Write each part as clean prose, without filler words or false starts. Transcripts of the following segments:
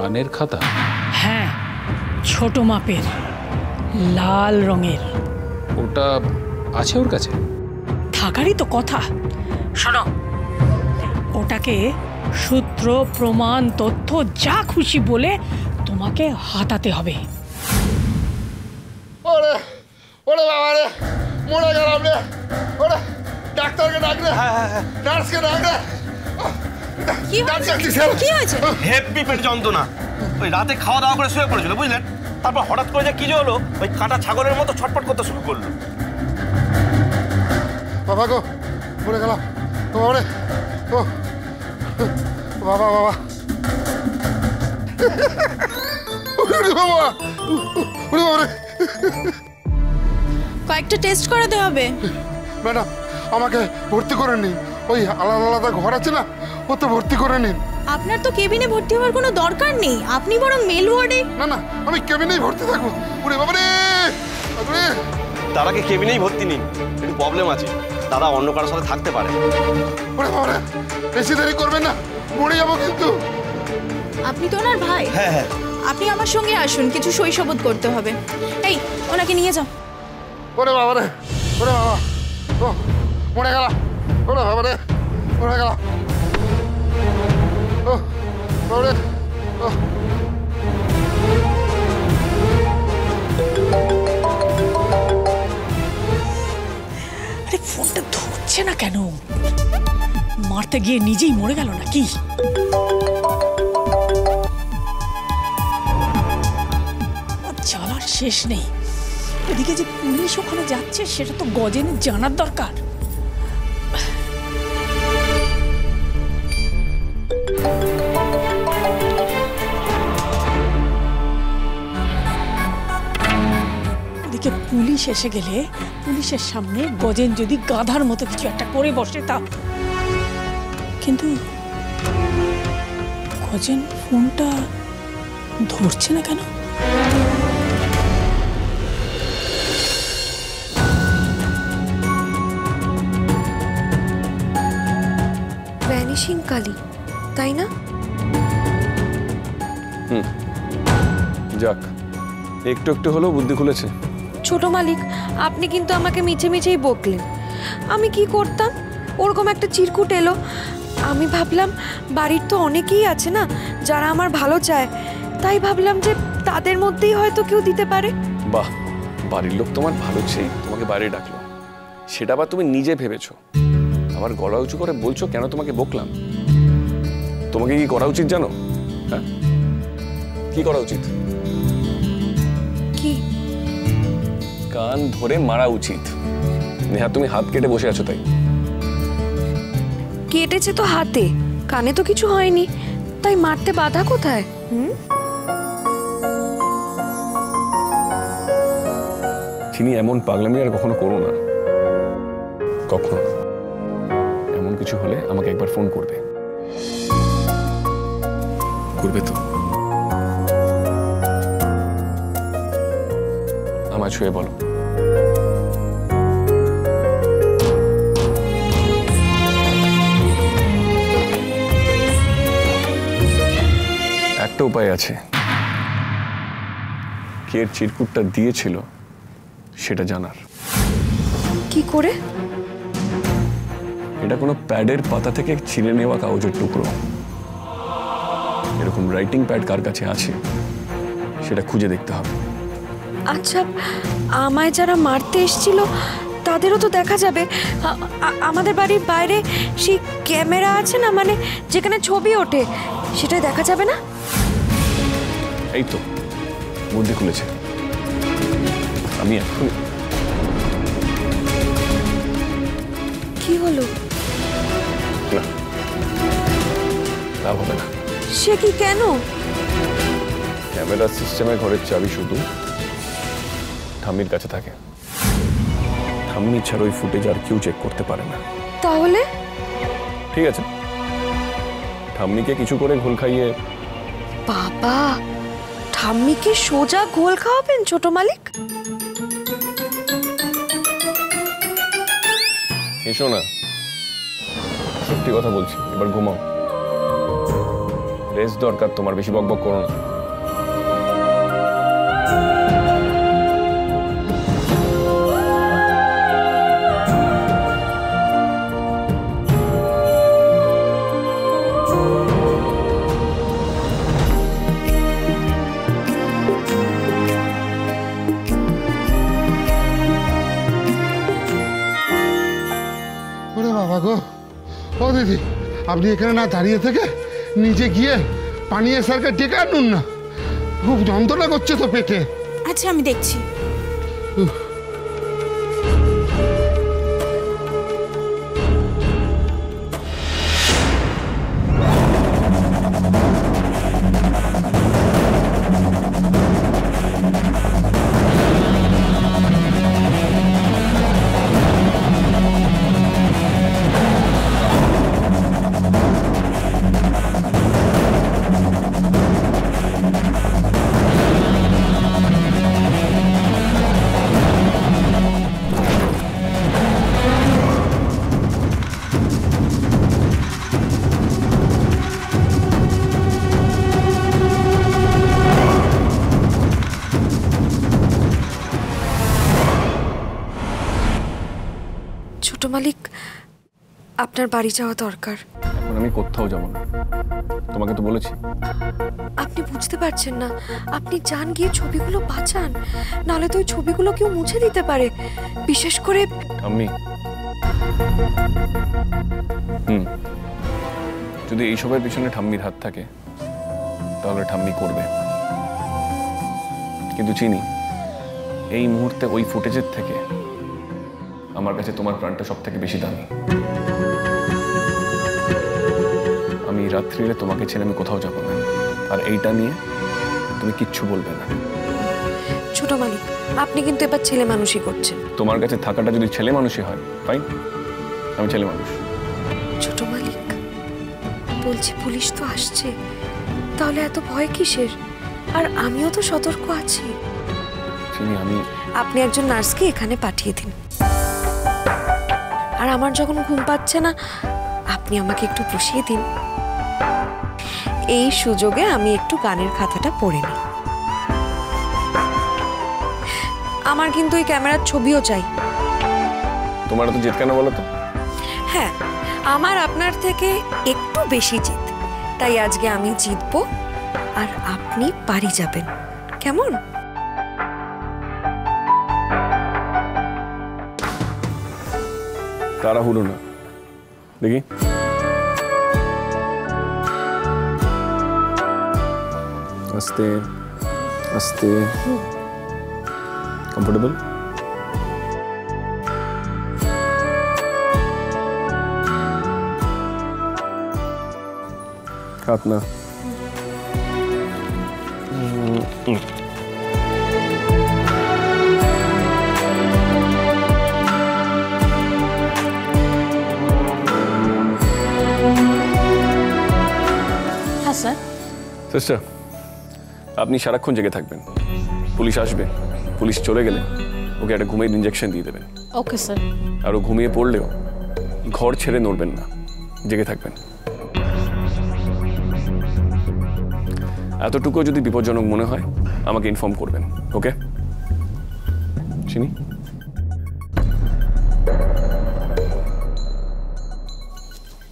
কানের খাতা? হ্যাঁ, ছোট মাপের, লাল রঙের। ওটা আছে ওর কাছে? থাকারই তো কথা। শোনো, ওটাকে সূত্র, প্রমাণ, তথ্য যা খুশি বলে তোমাকে হাতাতে হবে। ওরে ওরে বাবা রে, মরে গেলাম রে। ওরে ডাক্তারকে ডাক রে, নার্সকে ডাক রে। কি হয়েছে? হেভি পেট যন্ত্রণা। ওই রাতে খাওয়া দাওয়া করে শুয়ে পড়েছিল, বুঝলেন? তারপর হঠাৎ করে যে কি যে হলো, ওই কাটা ছাগলের মতো ছটফট করতে শুরু করলো। বাবা গো, মরে গেলাম। ও বাবা, ও বাবা বাবা, ওরে বাবা, ওরে বাবা রে। কয়েকটা টেস্ট করাতে হবে। ম্যাডাম, আমাকে ভর্তি করে নিন। ওই আলাদা আলাদা ঘর আছে না, ওতে ভর্তি করে নিন। আপনার তো কেবিনে ভর্তি হওয়ার কোনো দরকার নেই, আপনি বরং মেল ওয়ার্ডে। না না, আমি কেবিনেই ভর্তি থাকবো। ওরে বাবা রে, দাদাকে কেবিনেই ভর্তি নিন, একটু প্রবলেম আছে। দাদা অন্য কারোর সাথে থাকতে পারে। ওরে বাবা রে, বেশি দেরি করবেন না, মরে যাবো কিন্তু। আপনি তো ওনার ভাই। হ্যাঁ হ্যাঁ, আপনি আমার সঙ্গে আসুন, কিছু সই শপথ করতে হবে। এই, ওনাকে নিয়ে যাও। ওরে বাবা রে, ওরে বাবা, ও মরে গেলাম। ওরে বাবা রে, মরে গেলাম। ও বাবা রে, ও আরে ফোনটা ধরছে না কেন? মারতে গিয়ে নিজেই মরে গেল নাকি? জ্বালার শেষ নেই। এদিকে যে পুলিশ ওখানে যাচ্ছে সেটা তো গজেনের জানার দরকার। এদিকে পুলিশ এসে গেলে পুলিশের সামনে গজেন যদি গাধার মতো কিছু একটা করে বসে তা। কিন্তু গজেন ফোনটা ধরছে না কেন? ভ্যানিশিং কালি, তাই না? যাক, একটু একটু হলেও বুদ্ধি খুলেছে। ছোট মালিক, আপনি কিন্তু আমাকে মিছে মিছেই বকলেন। আমি কি করতাম? ওরকম একটা চিরকুট এলো, আমি ভাবলাম বাড়ির তো অনেকেই আছে না যারা আমার ভালো চায়, তাই ভাবলাম যে তাদের মধ্যেই হয়তো কেউ দিতে পারে। বাহ, বাড়ির লোক তোমার ভালো চেয়ে তোমাকে বাইরে ডাকলো, সেটা আবার তুমি নিজে ভেবেছো। আবার গলা উঁচু করে বলছো কেন তোমাকে বকলাম। তোমাকে কি করা উচিত জানো? হ্যাঁ, কি করা উচিত? কি? কান ধরে মারা উচিত। নেহা, তুমি হাত কেটে বসে আছো তাই। কেটেছে তো হাতে, কানে তো কিছু হয়নি, তাই মারতে বাধা কোথায়? চিনি, এমন পাগলামি আর কখনো করো না। কখনো এমন কিছু হলে আমাকে একবার ফোন করবে। করবে তো? আমায় ছুঁয়ে বলো। একটা উপায় আছে, কে চিরকুটটা দিয়েছিল সেটা জানার। কি করে? এটা কোনো প্যাডের পাতা থেকে ছিঁড়ে নেওয়া কাগজের টুকরো। এরকম রাইটিং প্যাড কার কাছে আছে সেটা খুঁজে দেখতে হবে। আচ্ছা, আমায় যারা মারতে এসেছিল তাদেরও তো দেখা যাবে। আমাদের বাড়ির বাইরে সেই ক্যামেরা আছে না, মানে যেখানে ছবি ওঠে, সেটা দেখা যাবে না? এই তো বুদ্ধি খুলেছে। আমি এখন কি হলো? না, লাভ হবে না। সে কি, কেন? ক্যামেরা সিস্টেমে ঘরের চাবি শুধু ঠাম্মির কাছে থাকে। ঠাম্মি ছাড়া ওই ফুটেজ আর কেউ চেক করতে পারে না। তাহলে ঠিক আছে, ঠাম্মিকে কিছু করে ঘোল খাইয়ে। বাবা, ঠাম্মিকে সোজা ঘোল খাওয়াবেন ছোট মালিক? এসো না, সত্যি কথা বলছি, এবার ঘুমাও। রেস্ট দরকার তোমার, বেশি বকবক করো না। ওরে বাবা গো, ও দিদি, আপনি এখানে না দাঁড়িয়ে থেকে নিচে গিয়ে পানীয় স্যারকে ডেকে আনুন না, খুব যন্ত্রণা করছে তো পেটে। আচ্ছা আমি দেখছি। ছোট মালিক, আপনার বাড়ি যাওয়া দরকার। এখন আমি কোথাও যাব না, তোমাকে তো বলেছি। আপনি বুঝতে পারছেন না, আপনি যান গিয়ে ছবিগুলো বাঁচান, নাহলে তো ওই ছবিগুলো কেউ মুছে দিতে পারে, বিশেষ করে আমি যদি এইসবের পিছনে ঠাম্মির হাত থাকে তাহলে ঠাম্মি করবে, কিন্তু চিনি এই মুহূর্তে ওই ফুটেজের থেকে আমার কাছে তোমার প্রাণটা সব থেকে বেশি দামি। আমি রাত্রিরে তোমাকে ছেড়ে আমি কোথাও যাব না, আর এইটা নিয়ে তুমি কিচ্ছু বলবে না। ছোট মালিক, আপনি কিন্তু এবার ছেলে মানুষই করছেন। তোমার কাছে থাকাটা যদি ছেলে মানুষই হয়, ফাইন, আমি ছেলে মানুষ। ছোট মালিক, বলছি পুলিশ তো আসছে, তাহলে এত ভয় কিসের? আর আমিও তো সতর্ক আছি। চিনি, আপনি একজন নার্সকে এখানে পাঠিয়ে দিন, আর আমার যখন ঘুম পাচ্ছে না আপনি আমাকে একটু বসিয়ে দিন। এই সুযোগে আমি একটু গানের খাতাটা পড়ে নিই। আমার কিন্তু এই ক্যামেরার ছবিও চাই। তোমার তো জিত কেন বলো তো? হ্যাঁ, আমার আপনার থেকে একটু বেশি জিত, তাই আজকে আমি জিতবো আর আপনি বাড়ি যাবেন, কেমন? তাড়াহুড়ো না, দেখি। আস্তে আস্তে, কমফোর্টেবল? হাত না। হ্যাঁ স্যার। সিস্টার, আপনি সারাক্ষণ জেগে থাকবেন, পুলিশ আসবে, পুলিশ চলে গেলে ওকে একটা ঘুমের ইঞ্জেকশন দিয়ে দেবেন। Okay sir. আর ও ঘুমিয়ে পড়লেও ঘর ছেড়ে নড়বেন না, জেগে থাকবেন। এতটুকু যদি বিপজ্জনক মনে হয় আমাকে ইনফর্ম করবেন, ওকে? চিনি।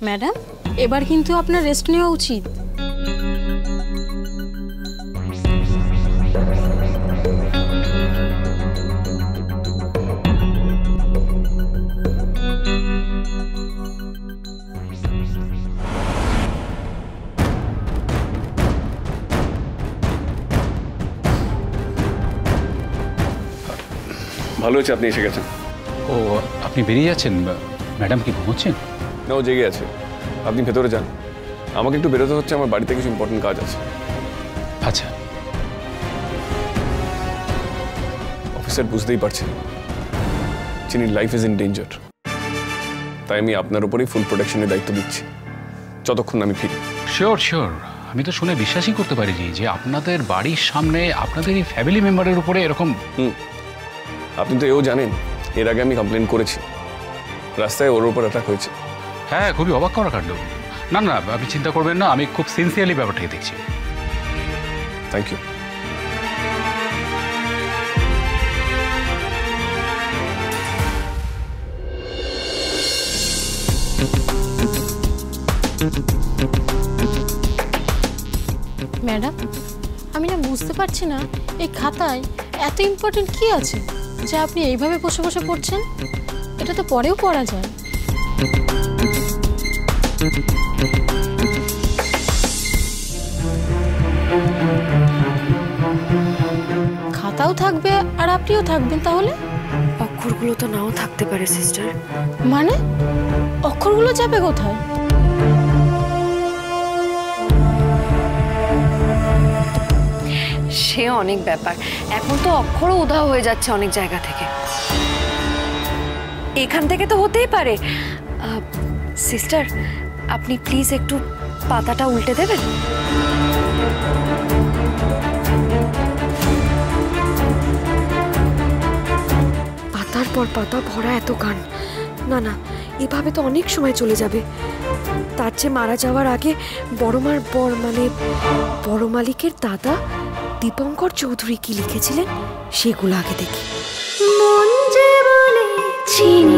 ম্যাডাম, এবার কিন্তু আপনার রেস্ট নেওয়া উচিত। ভালো হয়েছে আপনি এসে গেছেন। ও, আপনি বেরিয়ে যাচ্ছেন? ম্যাডাম কি ঘুমোচ্ছেন? না, ও জেগে আছে। আপনি ভেতরে যান, আমাকে একটু বেরোতে হচ্ছে, আমার বাড়িতে কিছু ইম্পর্টেন্ট কাজ আছে। আচ্ছা। অফিসার, বুঝতেই পারছেন চিনির লাইফ ইজ ইন ডেঞ্জার, তাই আমি আপনার উপরেই ফুল প্রোটেকশনের দায়িত্ব দিচ্ছি যতক্ষণ আমি ফিরি। শিওর শিওর, আমি তো শুনে বিশ্বাসই করতে পারিনি যে আপনাদের বাড়ির সামনে আপনাদের এই ফ্যামিলি মেম্বারের উপরে এরকম। আপনি তো এও জানেন, এর আগে আমি কমপ্লেন করেছি, রাস্তায় ওর উপর অ্যাটাক হয়েছে। হ্যাঁ, খুবই অবাক করা কাণ্ড। না না, আপনি চিন্তা করবেন না, আমি খুব সিনসিয়ারলি ব্যাপারটাকে দেখছি। Thank you. ম্যাডাম, আমি না বুঝতে পারছি না এই খাতায় এত ইম্পর্টেন্ট কি আছে যে আপনি এইভাবে বসে বসে পড়ছেন। এটা তো পরেও পড়া যায়। খাতাও থাকবে আর আপনিও থাকবেন, তাহলে অক্ষরগুলো তো নাও থাকতে পারে সিস্টার। মানে অক্ষরগুলো যাবে কোথায়? সে অনেক ব্যাপার, এখন তো অক্ষরও উধাও হয়ে যাচ্ছে অনেক জায়গা থেকে। এখান থেকে তো হতেই পারে। সিস্টার, আপনি প্লিজ একটু পাতাটা উল্টে দেবেন। পাতার পর পাতা ভরা এত গান, না না, এভাবে তো অনেক সময় চলে যাবে। তার চেয়ে মারা যাওয়ার আগে বড়মার বড় মালিকের দাদা দীপঙ্কর চৌধুরী কি লিখেছিলেন সেগুলো আগে দেখি। মন যে বলে চিনি